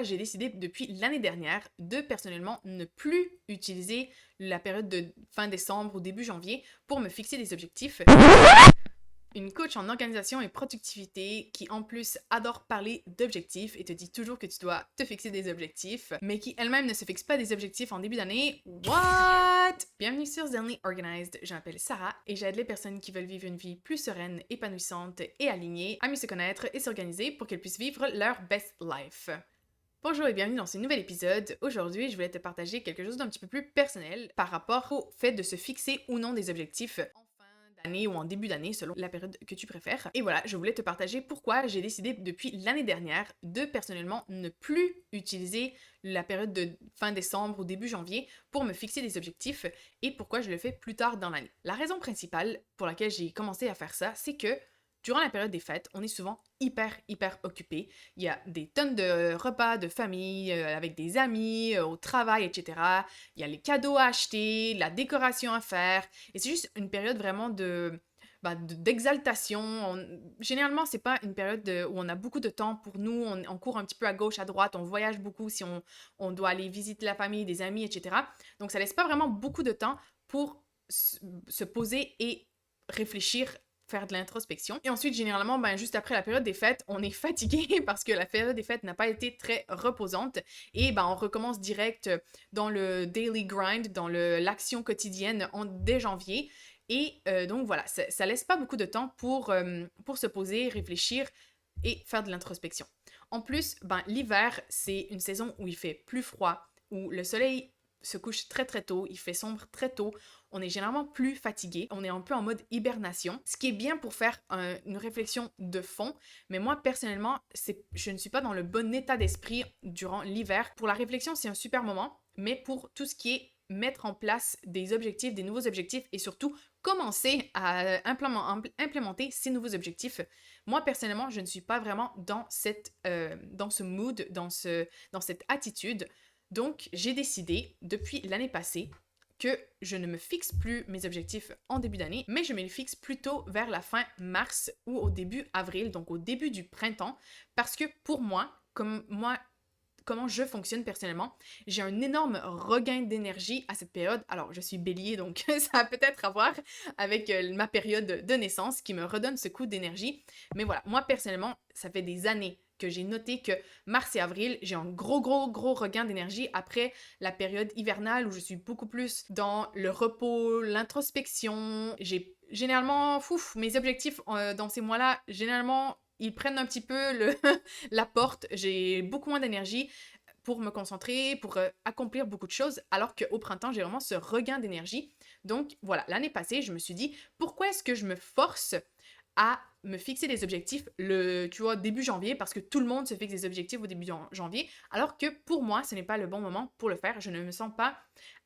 J'ai décidé depuis l'année dernière de personnellement ne plus utiliser la période de fin décembre ou début janvier pour me fixer des objectifs. Une coach en organisation et productivité qui en plus adore parler d'objectifs et te dit toujours que tu dois te fixer des objectifs, mais qui elle-même ne se fixe pas des objectifs en début d'année. What? Bienvenue sur Zelny Organized, je m'appelle Sarah et j'aide les personnes qui veulent vivre une vie plus sereine, épanouissante et alignée à mieux se connaître et s'organiser pour qu'elles puissent vivre leur best life. Bonjour et bienvenue dans ce nouvel épisode. Aujourd'hui, je voulais te partager quelque chose d'un petit peu plus personnel par rapport au fait de se fixer ou non des objectifs en fin d'année ou en début d'année selon la période que tu préfères. Et voilà, je voulais te partager pourquoi j'ai décidé depuis l'année dernière de personnellement ne plus utiliser la période de fin décembre ou début janvier pour me fixer des objectifs et pourquoi je le fais plus tard dans l'année. La raison principale pour laquelle j'ai commencé à faire ça, c'est que durant la période des fêtes, on est souvent hyper occupé. Il y a des tonnes de repas de famille, avec des amis, au travail, etc. Il y a les cadeaux à acheter, la décoration à faire. Et c'est juste une période vraiment d'exaltation. Généralement, c'est pas une période où on a beaucoup de temps pour nous. On court un petit peu à gauche, à droite. On voyage beaucoup si on doit aller visiter la famille, des amis, etc. Donc, ça laisse pas vraiment beaucoup de temps pour se poser et réfléchir, faire de l'introspection. Et ensuite, généralement, juste après la période des fêtes, on est fatigué parce que la période des fêtes n'a pas été très reposante. Et on recommence direct dans le daily grind, dans l'action quotidienne dès janvier. Et donc voilà, ça laisse pas beaucoup de temps pour se poser, réfléchir et faire de l'introspection. En plus, l'hiver, c'est une saison où il fait plus froid, où le soleil se couche très tôt, il fait sombre très tôt, on est généralement plus fatigué, on est un peu en mode hibernation, ce qui est bien pour faire une réflexion de fond, mais moi personnellement, je ne suis pas dans le bon état d'esprit durant l'hiver. Pour la réflexion, c'est un super moment, mais pour tout ce qui est mettre en place des objectifs, des nouveaux objectifs et surtout commencer à implémenter ces nouveaux objectifs, moi personnellement, je ne suis pas vraiment dans ce mood, dans cette attitude. Donc, j'ai décidé, depuis l'année passée, que je ne me fixe plus mes objectifs en début d'année, mais je me les fixe plutôt vers la fin mars ou au début avril, donc au début du printemps, parce que pour moi, comment je fonctionne personnellement, j'ai un énorme regain d'énergie à cette période. Alors, je suis bélier, donc ça a peut-être à voir avec ma période de naissance qui me redonne ce coup d'énergie. Mais voilà, moi personnellement, ça fait des années que j'ai noté que mars et avril, j'ai un gros regain d'énergie après la période hivernale où je suis beaucoup plus dans le repos, l'introspection. J'ai généralement, mes objectifs dans ces mois-là, généralement, ils prennent un petit peu la porte. J'ai beaucoup moins d'énergie pour me concentrer, pour accomplir beaucoup de choses, alors qu'au printemps, j'ai vraiment ce regain d'énergie. Donc voilà, l'année passée, je me suis dit, pourquoi est-ce que je me force à me fixer des objectifs début janvier, parce que tout le monde se fixe des objectifs au début janvier, alors que pour moi, ce n'est pas le bon moment pour le faire. Je ne me sens pas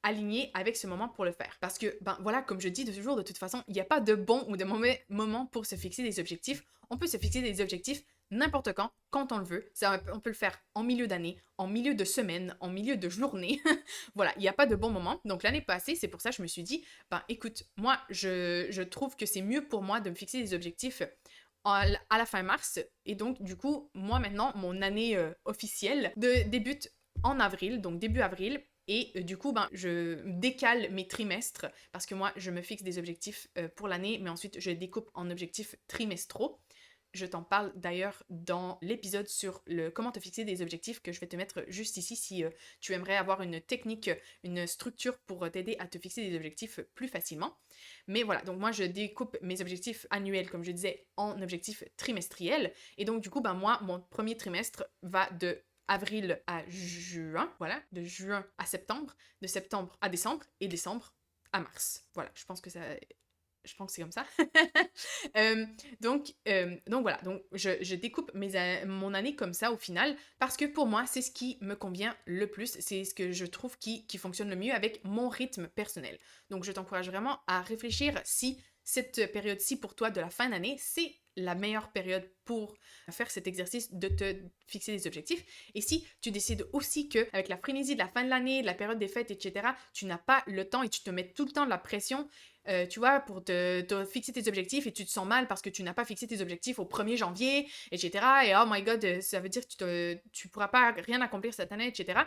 alignée avec ce moment pour le faire. Parce que, voilà, comme je dis toujours, de toute façon, il n'y a pas de bon ou de mauvais moment pour se fixer des objectifs. On peut se fixer des objectifs n'importe quand on le veut. On peut le faire en milieu d'année, en milieu de semaine, en milieu de journée. Voilà, il n'y a pas de bon moment. Donc l'année passée, c'est pour ça que je me suis dit, écoute, moi, je trouve que c'est mieux pour moi de me fixer des objectifs à la fin mars. Et donc, du coup, moi maintenant, mon année officielle débute en avril, donc début avril. Et du coup, je décale mes trimestres parce que moi, je me fixe des objectifs pour l'année, mais ensuite, je découpe en objectifs trimestraux. Je t'en parle d'ailleurs dans l'épisode sur comment te fixer des objectifs que je vais te mettre juste ici si tu aimerais avoir une technique, une structure pour t'aider à te fixer des objectifs plus facilement. Mais voilà, donc moi je découpe mes objectifs annuels, comme je disais, en objectifs trimestriels. Et donc du coup, moi, mon premier trimestre va de avril à juin, voilà, de juin à septembre, de septembre à décembre et décembre à mars. Voilà, je pense que c'est comme ça. Euh, donc voilà, donc je découpe mon année comme ça au final parce que pour moi, c'est ce qui me convient le plus, c'est ce que je trouve qui fonctionne le mieux avec mon rythme personnel. Donc je t'encourage vraiment à réfléchir si cette période-ci pour toi de la fin d'année, c'est la meilleure période pour faire cet exercice de te fixer des objectifs. Et si tu décides aussi que avec la frénésie de la fin de l'année, de la période des fêtes, etc., tu n'as pas le temps et tu te mets tout le temps de la pression, tu vois, pour te fixer tes objectifs et tu te sens mal parce que tu n'as pas fixé tes objectifs au 1er janvier, etc. Et oh my god, ça veut dire que tu pourras pas rien accomplir cette année, etc.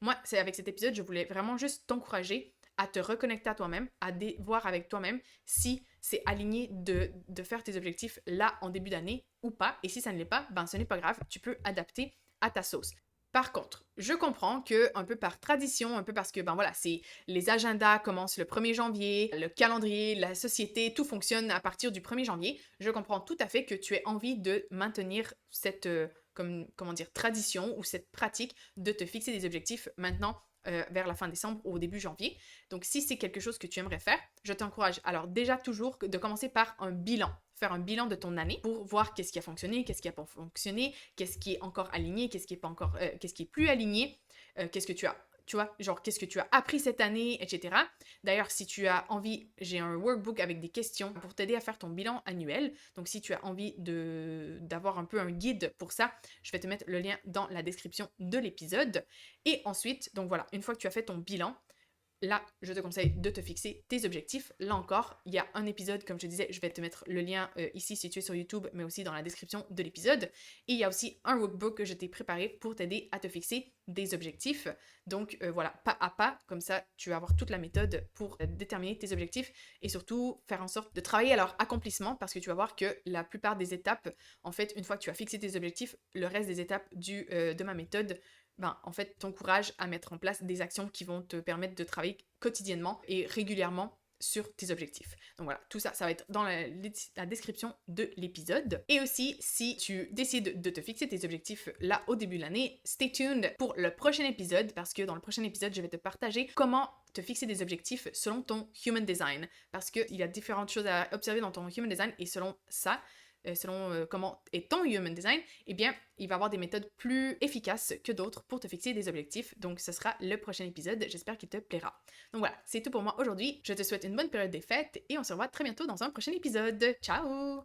Moi, c'est avec cet épisode, je voulais vraiment juste t'encourager à te reconnecter à toi-même, à voir avec toi-même si c'est aligné de faire tes objectifs là en début d'année ou pas. Et si ça ne l'est pas, ben ce n'est pas grave, tu peux adapter à ta sauce. Par contre, je comprends que un peu par tradition, un peu parce que ben voilà, c'est les agendas commencent le 1er janvier, le calendrier, la société, tout fonctionne à partir du 1er janvier. Je comprends tout à fait que tu aies envie de maintenir cette comment dire tradition ou cette pratique de te fixer des objectifs maintenant vers la fin décembre ou au début janvier. Donc si c'est quelque chose que tu aimerais faire, je t'encourage alors déjà toujours de commencer par un bilan. Faire un bilan de ton année pour voir qu'est-ce qui a fonctionné, qu'est-ce qui a pas fonctionné, qu'est-ce qui est encore aligné, qu'est-ce qui est pas encore, qu'est-ce qui est plus aligné, qu'est-ce que tu as, tu vois, genre qu'est-ce que tu as appris cette année, etc. D'ailleurs, si tu as envie, j'ai un workbook avec des questions pour t'aider à faire ton bilan annuel. Donc si tu as envie d'avoir un peu un guide pour ça, je vais te mettre le lien dans la description de l'épisode. Et ensuite, donc voilà, une fois que tu as fait ton bilan, là, je te conseille de te fixer tes objectifs. Là encore, il y a un épisode, comme je te disais, je vais te mettre le lien ici si tu es sur YouTube, mais aussi dans la description de l'épisode. Et il y a aussi un workbook que je t'ai préparé pour t'aider à te fixer des objectifs. Donc voilà, pas à pas, comme ça, tu vas avoir toute la méthode pour déterminer tes objectifs et surtout faire en sorte de travailler à leur accomplissement parce que tu vas voir que la plupart des étapes, en fait, une fois que tu as fixé tes objectifs, le reste des étapes de ma méthode ben, en fait, t'encourage à mettre en place des actions qui vont te permettre de travailler quotidiennement et régulièrement sur tes objectifs. Donc voilà, tout ça, ça va être dans la description de l'épisode. Et aussi, si tu décides de te fixer tes objectifs là au début de l'année, stay tuned pour le prochain épisode parce que dans le prochain épisode, je vais te partager comment te fixer des objectifs selon ton Human Design. Parce qu'il y a différentes choses à observer dans ton Human Design et selon ça, selon comment est ton Human Design, eh bien, il va y avoir des méthodes plus efficaces que d'autres pour te fixer des objectifs. Donc, ce sera le prochain épisode. J'espère qu'il te plaira. Donc voilà, c'est tout pour moi aujourd'hui. Je te souhaite une bonne période des fêtes et on se revoit très bientôt dans un prochain épisode. Ciao!